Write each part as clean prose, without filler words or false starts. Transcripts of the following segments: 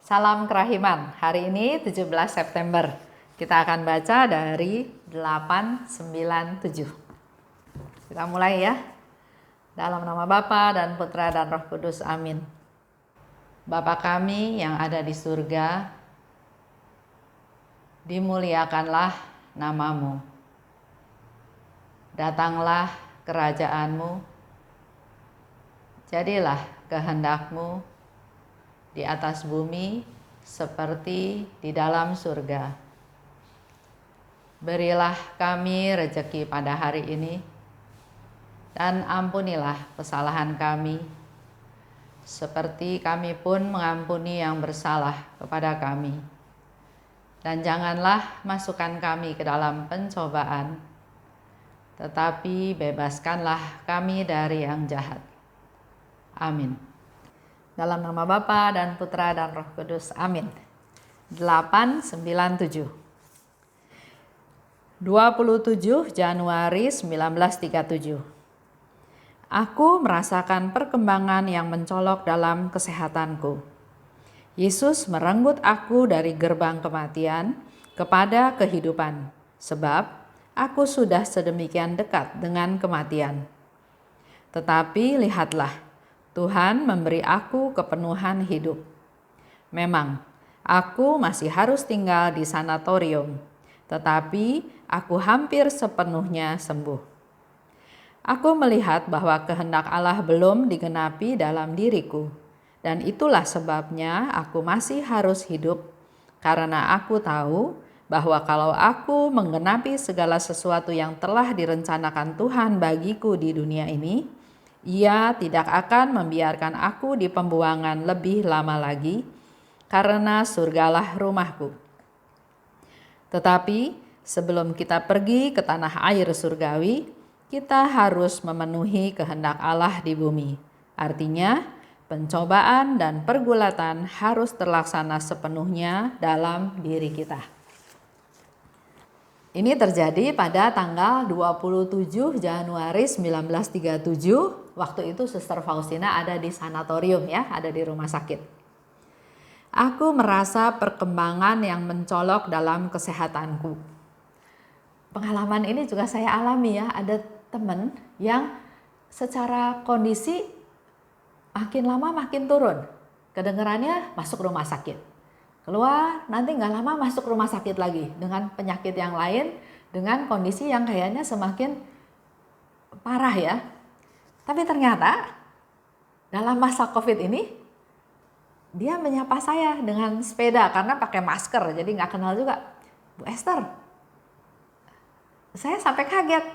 Salam kerahiman. Hari ini 17 September. Kita akan baca dari 897. Kita mulai ya. Dalam nama Bapa dan Putra dan Roh Kudus. Amin. Bapa kami yang ada di surga, dimuliakanlah namamu. Datanglah kerajaanmu. Jadilah kehendakmu di atas bumi seperti di dalam surga. Berilah kami rejeki pada hari ini, dan ampunilah kesalahan kami, seperti kami pun mengampuni yang bersalah kepada kami. Dan janganlah masukkan kami ke dalam pencobaan, tetapi bebaskanlah kami dari yang jahat. Amin. Dalam nama Bapa dan Putra dan Roh Kudus. Amin. 897. 27 Januari 1937. Aku merasakan perkembangan yang mencolok dalam kesehatanku. Yesus merenggut aku dari gerbang kematian kepada kehidupan, sebab aku sudah sedemikian dekat dengan kematian. Tetapi lihatlah, Tuhan memberi aku kepenuhan hidup. Memang, aku masih harus tinggal di sanatorium, tetapi aku hampir sepenuhnya sembuh. Aku melihat bahwa kehendak Allah belum digenapi dalam diriku, dan itulah sebabnya aku masih harus hidup, karena aku tahu bahwa kalau aku menggenapi segala sesuatu yang telah direncanakan Tuhan bagiku di dunia ini, Ia tidak akan membiarkan aku di pembuangan lebih lama lagi, karena surgalah rumahku. Tetapi sebelum kita pergi ke tanah air surgawi, kita harus memenuhi kehendak Allah di bumi. Artinya, pencobaan dan pergulatan harus terlaksana sepenuhnya dalam diri kita. Ini terjadi pada tanggal 27 Januari 1937. Waktu itu Suster Faustina ada di sanatorium ya, ada di rumah sakit. Aku merasa perkembangan yang mencolok dalam kesehatanku. Pengalaman ini juga saya alami ya, ada teman yang secara kondisi makin lama makin turun. Kedengarannya masuk rumah sakit. Keluar, nanti nggak lama masuk rumah sakit lagi dengan penyakit yang lain, dengan kondisi yang kayaknya semakin parah ya. Tapi ternyata dalam masa COVID ini, dia menyapa saya dengan sepeda karena pakai masker, jadi nggak kenal juga. Bu Esther, saya sampai kaget.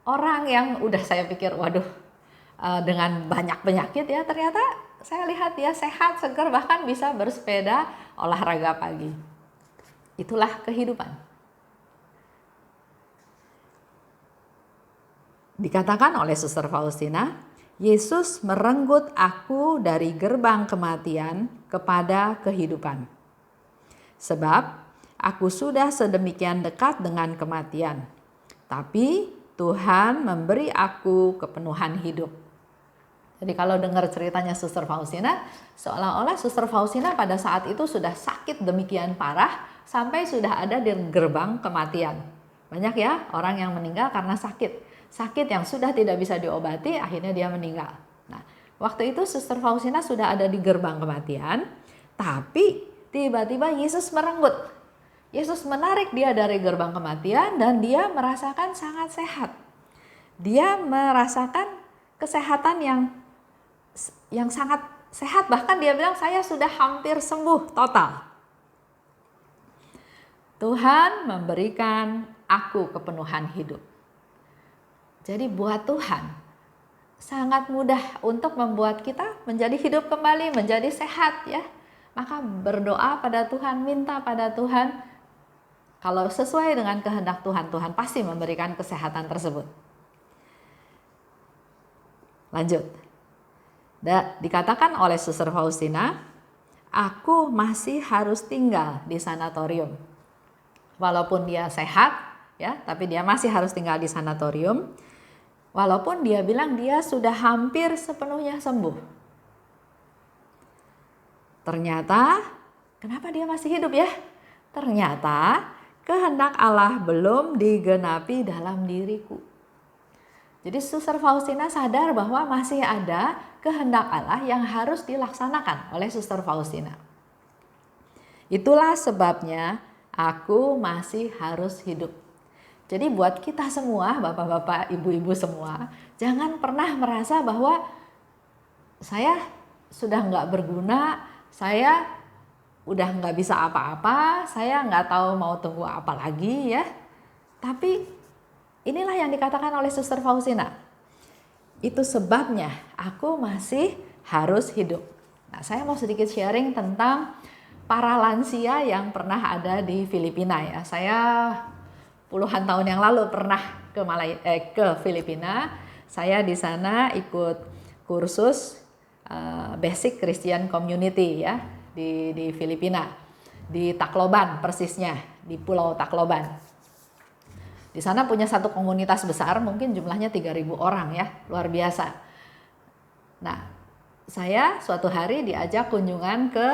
Orang yang udah saya pikir, waduh, dengan banyak penyakit ya, ternyata saya lihat dia sehat, segar, bahkan bisa bersepeda, olahraga pagi. Itulah kehidupan. Dikatakan oleh Suster Faustina, Yesus merenggut aku dari gerbang kematian kepada kehidupan. Sebab aku sudah sedemikian dekat dengan kematian, tapi Tuhan memberi aku kepenuhan hidup. Jadi kalau dengar ceritanya Suster Faustina, seolah-olah Suster Faustina pada saat itu sudah sakit demikian parah sampai sudah ada di gerbang kematian. Banyak ya orang yang meninggal karena sakit. Sakit yang sudah tidak bisa diobati, akhirnya dia meninggal. Nah, waktu itu Suster Faustina sudah ada di gerbang kematian, tapi tiba-tiba Yesus merenggut. Yesus menarik dia dari gerbang kematian dan dia merasakan sangat sehat. Dia merasakan kesehatan yang sangat sehat, bahkan dia bilang saya sudah hampir sembuh total. Tuhan memberikan aku kepenuhan hidup. Jadi buat Tuhan sangat mudah untuk membuat kita menjadi hidup kembali, menjadi sehat ya. Maka berdoa pada Tuhan, minta pada Tuhan. Kalau sesuai dengan kehendak Tuhan, Tuhan pasti memberikan kesehatan tersebut. Lanjut. Dikatakan oleh Suster Faustina, aku masih harus tinggal di sanatorium. Walaupun dia sehat, ya, tapi dia masih harus tinggal di sanatorium. Walaupun dia bilang dia sudah hampir sepenuhnya sembuh. Ternyata Kenapa dia masih hidup ya? Ternyata kehendak Allah belum digenapi dalam diriku. Jadi Suster Faustina sadar bahwa masih ada kehendak Allah yang harus dilaksanakan oleh Suster Faustina. Itulah sebabnya aku masih harus hidup. Jadi buat kita semua, bapak-bapak, ibu-ibu semua, jangan pernah merasa bahwa saya sudah nggak berguna, saya udah nggak bisa apa-apa, saya nggak tahu mau tunggu apa lagi ya. Tapi inilah yang dikatakan oleh Suster Faustina. Itu sebabnya aku masih harus hidup. Nah, saya mau sedikit sharing tentang para lansia yang pernah ada di Filipina ya. Saya puluhan tahun yang lalu pernah ke Filipina. Saya di sana ikut kursus Basic Christian Community ya di Filipina, di Tacloban persisnya, di Pulau Tacloban. Di sana punya satu komunitas besar, mungkin jumlahnya 3.000 orang ya, luar biasa. Nah, saya suatu hari diajak kunjungan ke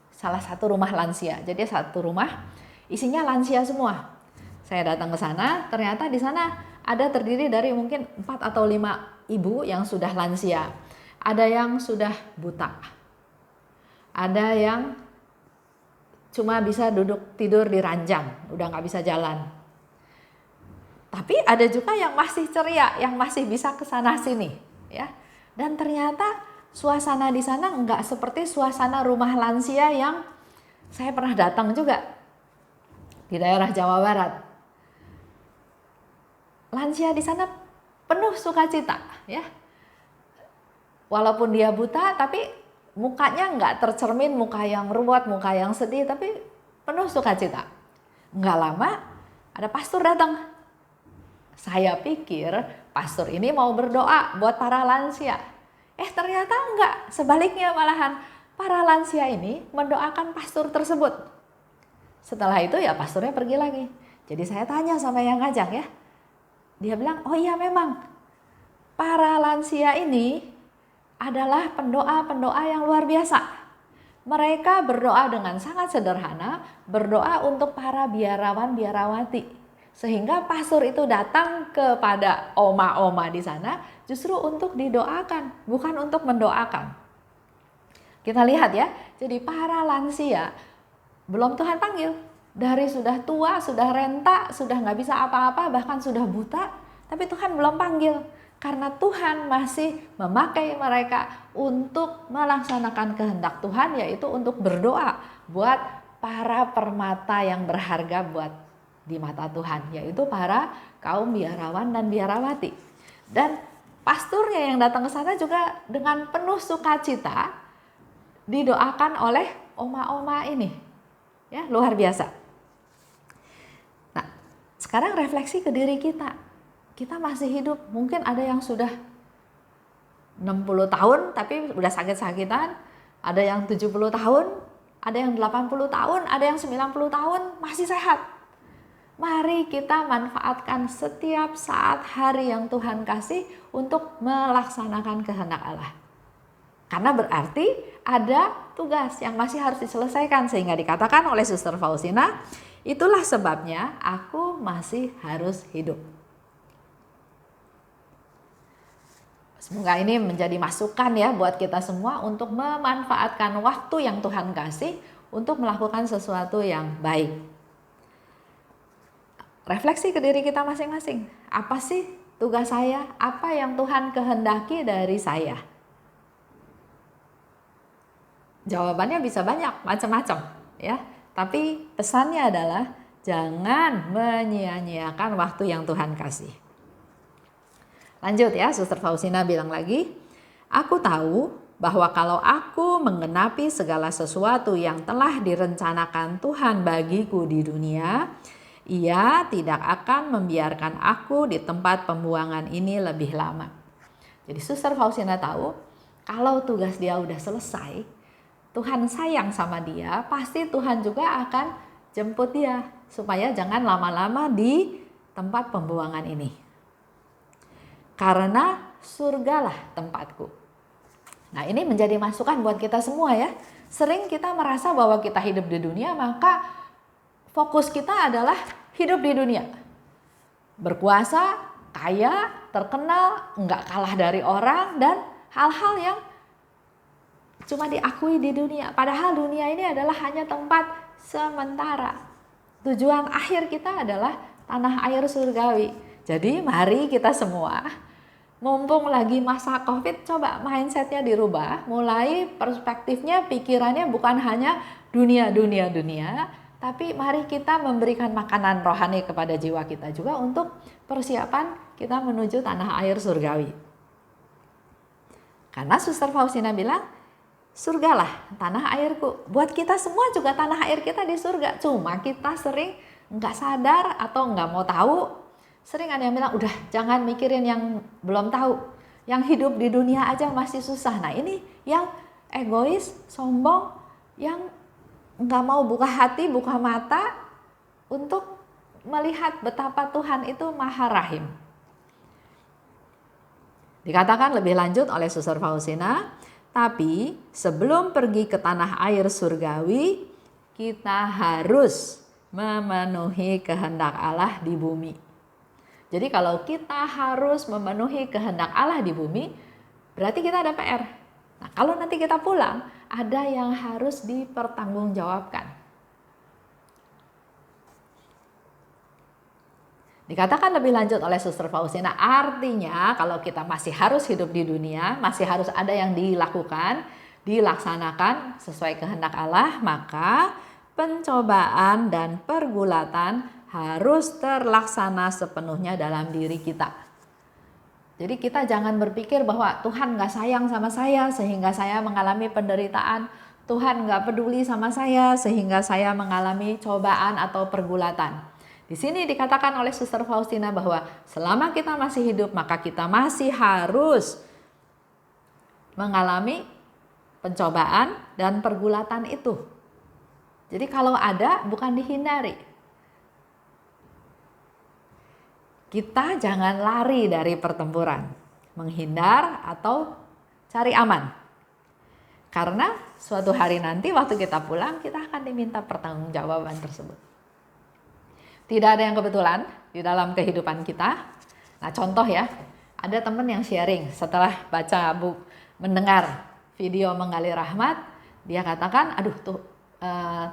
salah satu rumah lansia. Jadi satu rumah isinya lansia semua. Saya datang ke sana, ternyata di sana ada terdiri dari mungkin 4 atau 5 ibu yang sudah lansia. Ada yang sudah buta. Ada yang cuma bisa duduk tidur di ranjang, udah nggak bisa jalan. Tapi ada juga yang masih ceria, yang masih bisa ke sana sini, ya. Dan ternyata suasana di sana nggak seperti suasana rumah lansia yang saya pernah datang juga di daerah Jawa Barat. Lansia di sana penuh sukacita, ya. Walaupun dia buta, tapi mukanya nggak tercermin muka yang ruwet, muka yang sedih, tapi penuh sukacita. Nggak lama ada pastor datang. Saya pikir pastor ini mau berdoa buat para lansia. Ternyata enggak, sebaliknya malahan para lansia ini mendoakan pastor tersebut. Setelah itu ya pastornya pergi lagi. Jadi saya tanya sama yang ngajak ya. Dia bilang, oh iya memang para lansia ini adalah pendoa-pendoa yang luar biasa. Mereka berdoa dengan sangat sederhana, berdoa untuk para biarawan-biarawati. Sehingga pastor itu datang kepada oma-oma di sana justru untuk didoakan, bukan untuk mendoakan. Kita lihat ya, jadi para lansia belum Tuhan panggil. Dari sudah tua, sudah renta, sudah nggak bisa apa-apa, bahkan sudah buta, tapi Tuhan belum panggil. Karena Tuhan masih memakai mereka untuk melaksanakan kehendak Tuhan, yaitu untuk berdoa buat para permata yang berharga buat di mata Tuhan, yaitu para kaum biarawan dan biarawati. Dan pasturnya yang datang ke sana juga dengan penuh sukacita didoakan oleh oma-oma ini. Ya, luar biasa. Nah, sekarang refleksi ke diri kita. Kita masih hidup, mungkin ada yang sudah 60 tahun tapi udah sakit-sakitan, ada yang 70 tahun, ada yang 80 tahun, ada yang 90 tahun masih sehat. Mari kita manfaatkan setiap saat hari yang Tuhan kasih untuk melaksanakan kehendak Allah. Karena berarti ada tugas yang masih harus diselesaikan, sehingga dikatakan oleh Suster Faustina, itulah sebabnya aku masih harus hidup. Semoga ini menjadi masukan ya buat kita semua untuk memanfaatkan waktu yang Tuhan kasih untuk melakukan sesuatu yang baik. Refleksi ke diri kita masing-masing. Apa sih tugas saya? Apa yang Tuhan kehendaki dari saya? Jawabannya bisa banyak, macam-macam ya. Tapi pesannya adalah jangan menyia-nyiakan waktu yang Tuhan kasih. Lanjut ya, Suster Faustina bilang lagi, aku tahu bahwa kalau aku menggenapi segala sesuatu yang telah direncanakan Tuhan bagiku di dunia, Ia tidak akan membiarkan aku di tempat pembuangan ini lebih lama. Jadi Suster Faustina tahu, kalau tugas dia udah selesai, Tuhan sayang sama dia, pasti Tuhan juga akan jemput dia, supaya jangan lama-lama di tempat pembuangan ini. Karena surgalah tempatku. Nah, ini menjadi masukan buat kita semua ya. Sering kita merasa bahwa kita hidup di dunia, maka fokus kita adalah hidup di dunia. Berkuasa, kaya, terkenal, nggak kalah dari orang, dan hal-hal yang cuma diakui di dunia. Padahal dunia ini adalah hanya tempat sementara. Tujuan akhir kita adalah tanah air surgawi. Jadi mari kita semua, mumpung lagi masa COVID, coba mindsetnya dirubah. Mulai perspektifnya, pikirannya bukan hanya dunia, tapi mari kita memberikan makanan rohani kepada jiwa kita juga untuk persiapan kita menuju tanah air surgawi. Karena Suster Faustina bilang, surgalah tanah airku. Buat kita semua juga tanah air kita di surga. Cuma kita sering nggak sadar atau nggak mau tahu. Sering ada yang bilang, udah jangan mikirin yang belum tahu. Yang hidup di dunia aja masih susah. Nah ini yang egois, sombong, yang nggak mau buka hati, buka mata untuk melihat betapa Tuhan itu Maha Rahim. Dikatakan lebih lanjut oleh Suster Faustina, tapi sebelum pergi ke tanah air surgawi, kita harus memenuhi kehendak Allah di bumi. Jadi kalau kita harus memenuhi kehendak Allah di bumi, berarti kita ada PR. Nah, kalau nanti kita pulang, ada yang harus dipertanggungjawabkan. Dikatakan lebih lanjut oleh Suster Faustina, artinya kalau kita masih harus hidup di dunia, masih harus ada yang dilakukan, dilaksanakan sesuai kehendak Allah, maka pencobaan dan pergulatan harus terlaksana sepenuhnya dalam diri kita. Jadi kita jangan berpikir bahwa Tuhan gak sayang sama saya sehingga saya mengalami penderitaan. Tuhan gak peduli sama saya sehingga saya mengalami cobaan atau pergulatan. Di sini dikatakan oleh Suster Faustina bahwa selama kita masih hidup maka kita masih harus mengalami pencobaan dan pergulatan itu. Jadi kalau ada bukan dihindari. Kita jangan lari dari pertempuran, menghindar atau cari aman. Karena suatu hari nanti waktu kita pulang, kita akan diminta pertanggungjawaban tersebut. Tidak ada yang kebetulan di dalam kehidupan kita. Nah contoh ya, ada teman yang sharing setelah baca mendengar video Menggali Rahmat, dia katakan, aduh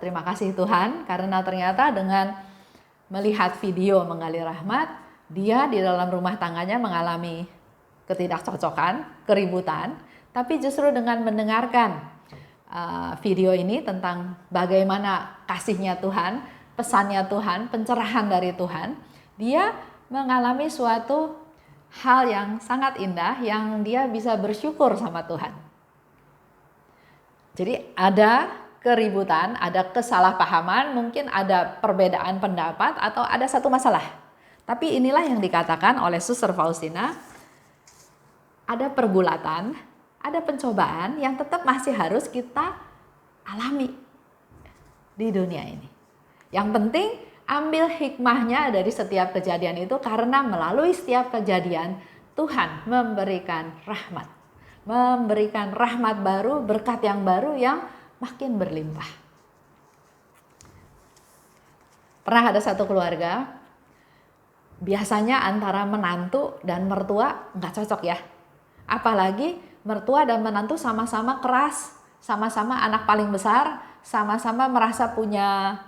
terima kasih Tuhan karena ternyata dengan melihat video Menggali Rahmat, dia di dalam rumah tangganya mengalami ketidakcocokan, keributan, tapi justru dengan mendengarkan video ini tentang bagaimana kasihnya Tuhan, pesannya Tuhan, pencerahan dari Tuhan, dia mengalami suatu hal yang sangat indah yang dia bisa bersyukur sama Tuhan. Jadi ada keributan, ada kesalahpahaman, mungkin ada perbedaan pendapat atau ada satu masalah. Tapi inilah yang dikatakan oleh Suster Faustina, ada pergulatan, ada pencobaan yang tetap masih harus kita alami di dunia ini. Yang penting ambil hikmahnya dari setiap kejadian itu karena melalui setiap kejadian Tuhan memberikan rahmat. Memberikan rahmat baru, berkat yang baru yang makin berlimpah. Pernah ada satu keluarga, biasanya antara menantu dan mertua nggak cocok ya. Apalagi mertua dan menantu sama-sama keras, sama-sama anak paling besar, sama-sama merasa punya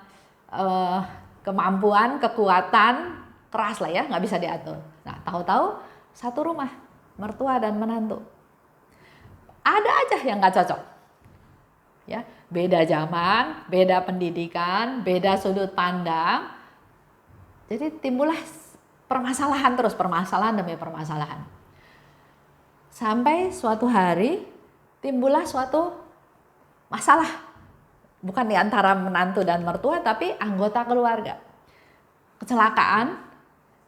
kemampuan, kekuatan, keras lah ya, nggak bisa diatur. Nah tahu-tahu satu rumah, mertua dan menantu. Ada aja yang nggak cocok. Ya, beda zaman, beda pendidikan, beda sudut pandang. Jadi timbullah permasalahan terus, permasalahan demi permasalahan. Sampai suatu hari timbullah suatu masalah. Bukan di antara menantu dan mertua, tapi anggota keluarga. Kecelakaan,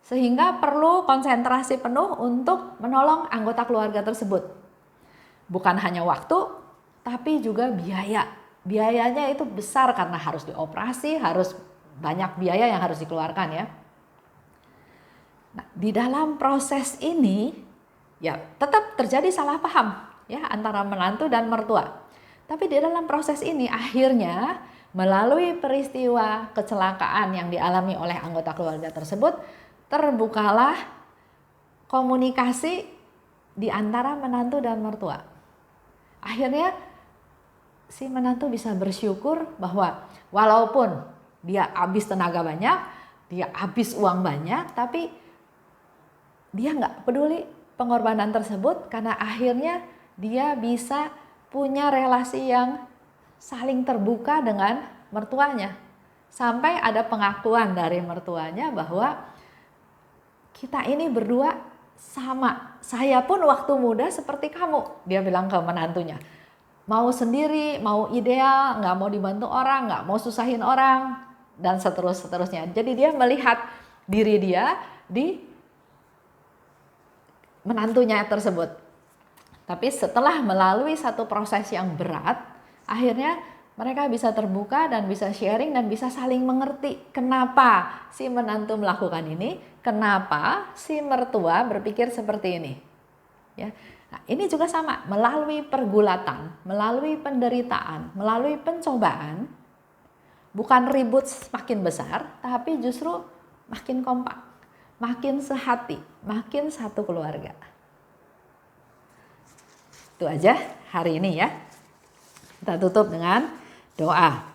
sehingga perlu konsentrasi penuh untuk menolong anggota keluarga tersebut. Bukan hanya waktu, tapi juga biaya. Biayanya itu besar karena harus dioperasi, harus banyak biaya yang harus dikeluarkan ya. Nah, di dalam proses ini ya tetap terjadi salah paham ya antara menantu dan mertua. Tapi di dalam proses ini akhirnya melalui peristiwa kecelakaan yang dialami oleh anggota keluarga tersebut, terbukalah komunikasi di antara menantu dan mertua. Akhirnya si menantu bisa bersyukur bahwa walaupun dia habis tenaga banyak, dia habis uang banyak, tapi dia nggak peduli pengorbanan tersebut karena akhirnya dia bisa punya relasi yang saling terbuka dengan mertuanya. Sampai ada pengakuan dari mertuanya bahwa kita ini berdua sama. Saya pun waktu muda seperti kamu, dia bilang ke menantunya. Mau sendiri, mau ideal, nggak mau dibantu orang, nggak mau susahin orang, dan seterusnya. Jadi dia melihat diri dia di menantunya tersebut. Tapi setelah melalui satu proses yang berat, akhirnya mereka bisa terbuka dan bisa sharing dan bisa saling mengerti kenapa si menantu melakukan ini, kenapa si mertua berpikir seperti ini. Ya. Nah, ini juga sama, melalui pergulatan, melalui penderitaan, melalui pencobaan, bukan ribut makin besar, tapi justru makin kompak, makin sehati, makin satu keluarga. Itu aja hari ini ya. Kita tutup dengan doa.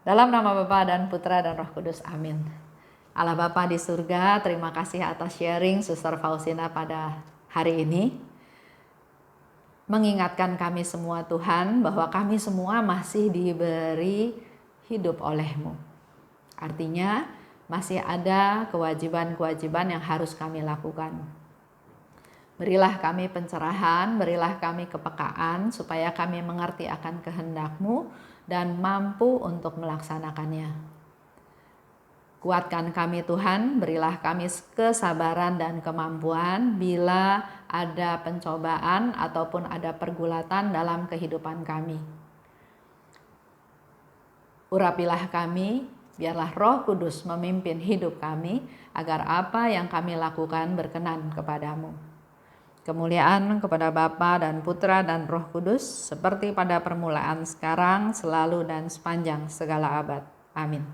Dalam nama Bapa dan Putra dan Roh Kudus, amin. Allah Bapa di surga, terima kasih atas sharing Suster Faustina pada hari ini. Mengingatkan kami semua Tuhan bahwa kami semua masih diberi hidup oleh-Mu. Artinya masih ada kewajiban-kewajiban yang harus kami lakukan. Berilah kami pencerahan, berilah kami kepekaan supaya kami mengerti akan kehendak-Mu dan mampu untuk melaksanakannya. Kuatkan kami Tuhan, berilah kami kesabaran dan kemampuan bila ada pencobaan ataupun ada pergulatan dalam kehidupan kami. Urapilah kami, biarlah Roh Kudus memimpin hidup kami agar apa yang kami lakukan berkenan kepadamu. Kemuliaan kepada Bapa dan Putra dan Roh Kudus, seperti pada permulaan, sekarang, selalu, dan sepanjang segala abad. Amin.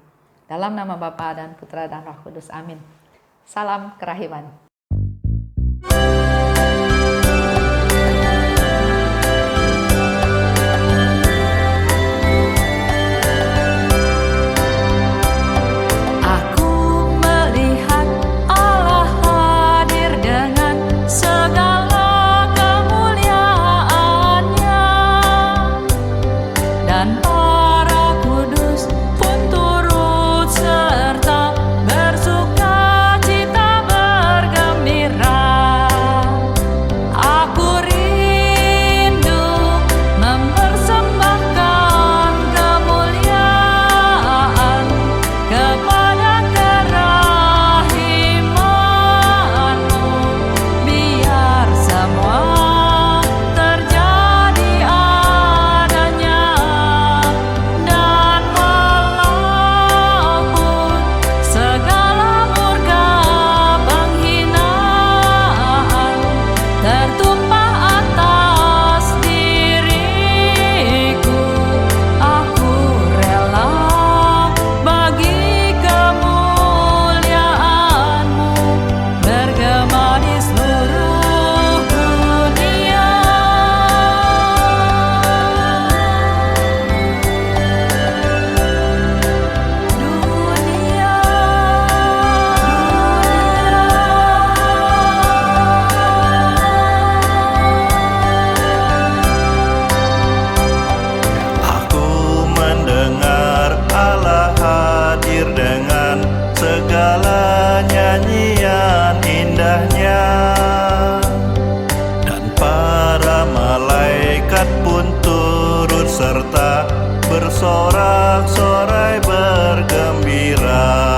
Dalam nama Bapa dan Putra dan Roh Kudus, amin. Salam kerahiman. serta bersorak-sorai bergembira.